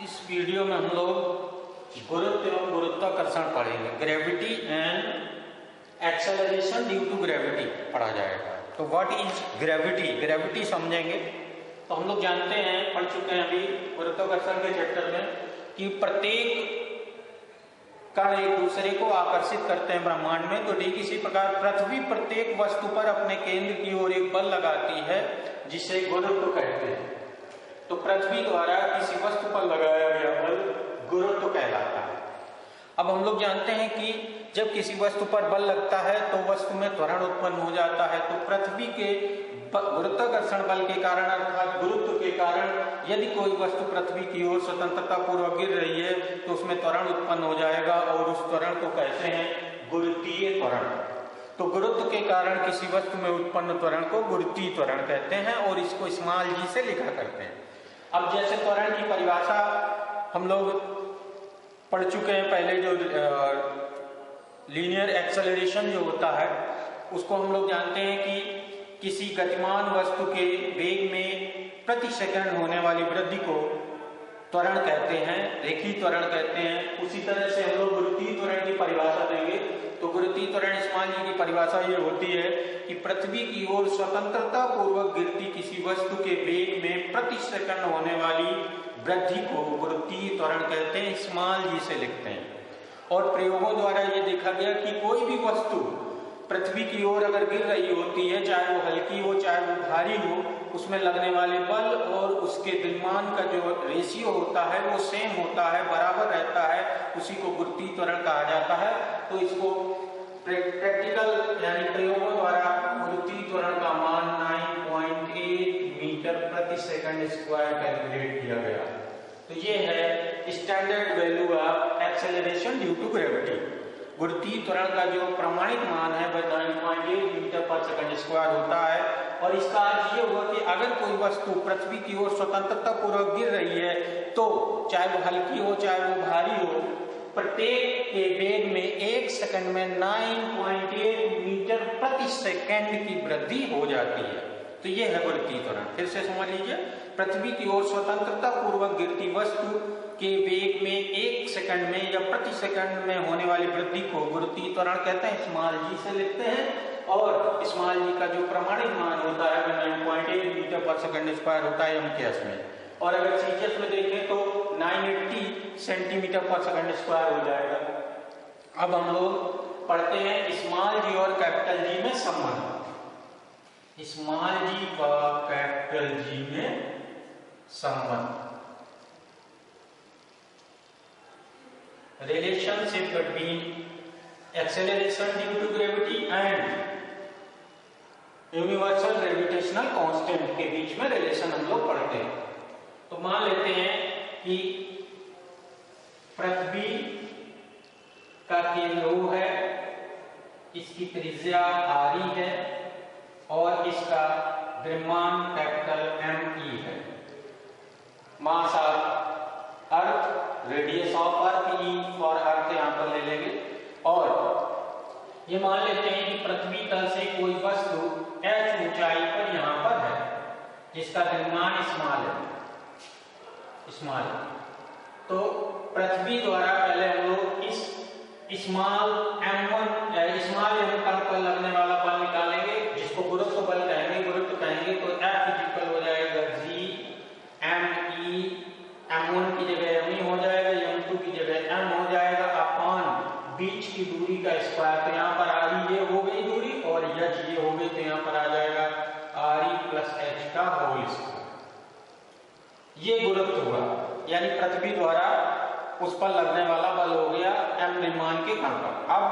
इस वीडियो में हम लोग गुरुत्व एवं गुरुत्वाकर्षण पढ़ेंगे। Gravity and acceleration due to gravity पढ़ा जाएगा। तो व्हाट इज ग्रेविटी, ग्रेविटी समझेंगे। तो हम लोग जानते हैं, पढ़ चुके हैं अभी गुरुत्वाकर्षण के चैप्टर में, कि प्रत्येक कण एक दूसरे को आकर्षित करते हैं ब्रह्मांड में। तो ठीक इसी प्रकार पृथ्वी प्रत्येक वस्तु पर अपने केंद्र की ओर एक बल लगाती है जिसे गुरुत्व कहते हैं। तो पृथ्वी द्वारा किसी वस्तु पर लगाया गया बल गुरुत्व कहलाता है। अब हम लोग जानते हैं कि जब किसी वस्तु पर बल लगता है तो वस्तु में त्वरण उत्पन्न हो जाता है। तो पृथ्वी के गुरुत्वाकर्षण बल के कारण अर्थात गुरुत्व के कारण यदि कोई वस्तु पृथ्वी की ओर स्वतंत्रता पूर्वक गिर रही है तो उसमें त्वरण उत्पन्न हो जाएगा और उस त्वरण को कहते हैं गुरुत्वीय त्वरण। तो गुरुत्व के कारण किसी वस्तु में उत्पन्न त्वरण को गुरुत्वीय त्वरण कहते हैं और इसको स्मॉल जी से लिखा करते हैं। अब जैसे त्वरण की परिभाषा हम लोग पढ़ चुके हैं पहले, जो लीनियर एक्सेलरेशन जो होता है उसको हम लोग जानते हैं कि किसी गतिमान वस्तु के वेग में प्रति सेकंड होने वाली वृद्धि को त्वरण कहते हैं, रेखीय त्वरण कहते हैं। उसी तरह से हम लोग गुरुत्वीय त्वरण की परिभाषा देंगे। तो गुरुत्वीय त्वरण स्मॉल जी की परिभाषा ये होती है कि पृथ्वी की ओर स्वतंत्रता पूर्वक गिरती किसी वस्तु के वेग में प्रति सेकंड होने वाली वृद्धि को गुरुत्वीय त्वरण कहते हैं, स्मॉल जी से लिखते हैं। और प्रयोगों द्वारा ये देखा गया कि कोई भी वस्तु पृथ्वी की ओर अगर गिर रही होती है, चाहे वो हल्की हो चाहे वो भारी हो, उसमें लगने वाले बल और उसके द्रव्यमान का जो रेशियो होता है वो सेम होता है, बराबर रहता है। उसी को गुरुत्वीय त्वरण कहा जाता है। तो इसको प्रैक्टिकल यानी प्रयोगों द्वारा गुरुत्वीय त्वरण का मान 9.8 मीटर प्रति सेकंड स्क्वायर कैलकुलेट किया गया। तो ये है standard value of acceleration due to gravity. गुरुत्वीय त्वरण का जो प्रमाणित मान है वह 9.8 मीटर पर सेकंड स्क्वायर होता है। और इसका अर्थ ये हुआ कि अगर कोई वस्तु पृथ्वी की ओर स्वतंत्रता पूर्वक गिर रही है तो चाहे वो हल्की हो चाहे वो भारी हो, प्रत्येक के वेग में एक सेकंड में 9.8 मीटर प्रति सेकंड की वृद्धि हो जाती है। तो ये है गुरुत्वीय त्वरण। फिर से समझ लीजिए, पृथ्वी की ओर स्वतंत्रता पूर्वक गिरती वस्तु के वेग में एक सेकंड में या प्रति सेकंड में होने वाली वृद्धि को गुरुत्वीय त्वरण कहते हैं, स्मॉल जी से लिखते हैं। और स्मॉल जी का जो प्रमाणित मान होता है वह 9.8 मीटर पर सेकंड स्क्वायर होता है एमकेएस में। और अगर सीजीएस में देखें तो 980 सेंटीमीटर पर सेकंड स्क्वायर हो जाएगा। अब हम लोग पढ़ते हैं स्मॉल जी और कैपिटल जी में संबंध। स्मॉल जी व कैपिटल जी में संबंध। Relationship between acceleration due to gravity and universal gravitational constant के बीच में रिलेशन हम लोग पढ़ते हैं। तो मान लेते हैं कि पृथ्वी का केंद्र O है, इसकी त्रिज्या RE है और इसका द्रव्यमान कैपिटल ME है। Mass of earth, radius of earth, E for earth यहां पर ले लेंगे। और ये मान लेते हैं कि पृथ्वी तल से कोई वस्तु h ऊंचाई पर यहां पर है जिसका द्रव्यमान स्मॉल। तो पृथ्वी द्वारा पहले हम लोग इस स्मॉल m पर लगने वाला बल निकालेंगे जिसको गुरुत्व बल कहेंगे, गुरुत्व कहेंगे। तो F इक्वल हो जाएगा G M_E, M1 की जगह ME हो जाएगा, M2 की जगह M हो जाएगा, अपॉन बीच की दूरी का स्क्वायर। तो यहाँ पर RE ये हो गई दूरी और H ये हो गई, तो यहाँ पर आ जाएगा RE प्लस H का होल स्क्वायर। ये गुरुत्व हुआ, यानी पृथ्वी द्वारा उस पर लगने वाला बल हो गया M द्रव्यमान के कण पर। अब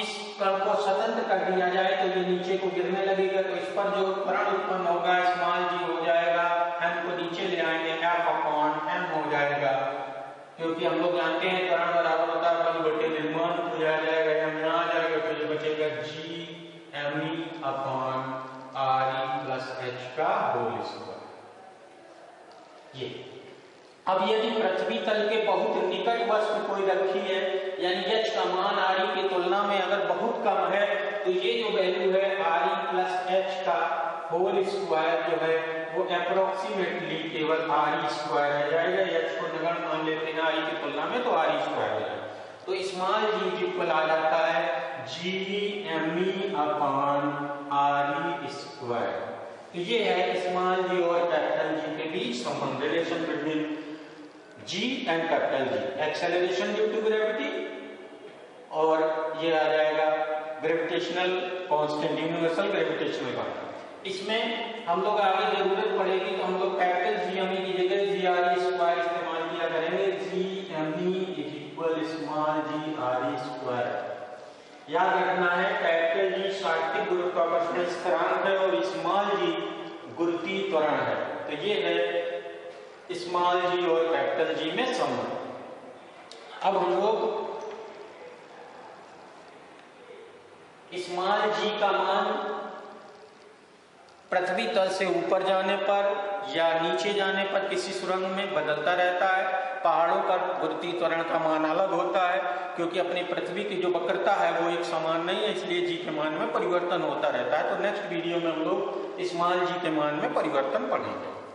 इस कण को स्वतंत्र कर दिया जाए तो ये नीचे को गिरने लगेगा। तो इस पर जो त्वरण उत्पन्न होगा स्मॉल जी हो जाएगा, M को नीचे ले आएंगे, F अपॉन M हो जाएगा। क्योंकि हम लोग जानते हैं त्वरण बराबर होता है बल बटे द्रव्यमान, तो यह आ जाएगा M यहाँ आ जाएगा, तो ये बचेगा G ME upon RE plus H का होल स्क्वायर। ये अब यदि पृथ्वी तल के बहुत निकट वस्तु कोई रखी है, यानी H का मान RE की तुलना में अगर बहुत कम है, तो ये जो वैल्यू है RE प्लस H का होल स्क्वायर जो है वो अप्रोक्सीमेटली केवल r² रह जाएगा। h को नगण्य मान लेते हैं i की तुलना में, तो r² हो जाएगा। तो स्मॉल g इक्वल आ जाता है Gme अपॉन re²। तो ये है स्मॉल g और कैपिटल G के बीच संबंध, relation between G and capital G, acceleration due to gravity, और ये आ जाएगा gravitational constant, universal gravitational constant. इसमें हम लोग आगे जरूरत पड़ेगी तो हम लोग कैपिटल Gme की जगह Gre² इस्तेमाल किया करेंगे। Gme equal small g re²। याद रखना है कैपिटल G शास्त्रीय गुरुत्वाकर्षण स्थिरांक है और स्मॉल g गुरुत्वीय त्वरण है। तो ये है स्मॉल g और कैपिटल G में संबंध। अब हम लोग स्मॉल g का मान पृथ्वी तल से ऊपर जाने पर या नीचे जाने पर किसी सुरंग में बदलता रहता है। पहाड़ों पर गुरुत्वीय त्वरण का मान अलग होता है, क्योंकि अपनी पृथ्वी की जो वक्रता है वो एक समान नहीं है, इसलिए g के मान में परिवर्तन होता रहता है। तो नेक्स्ट वीडियो में हम लोग स्मॉल g के मान में परिवर्तन पढ़ेंगे।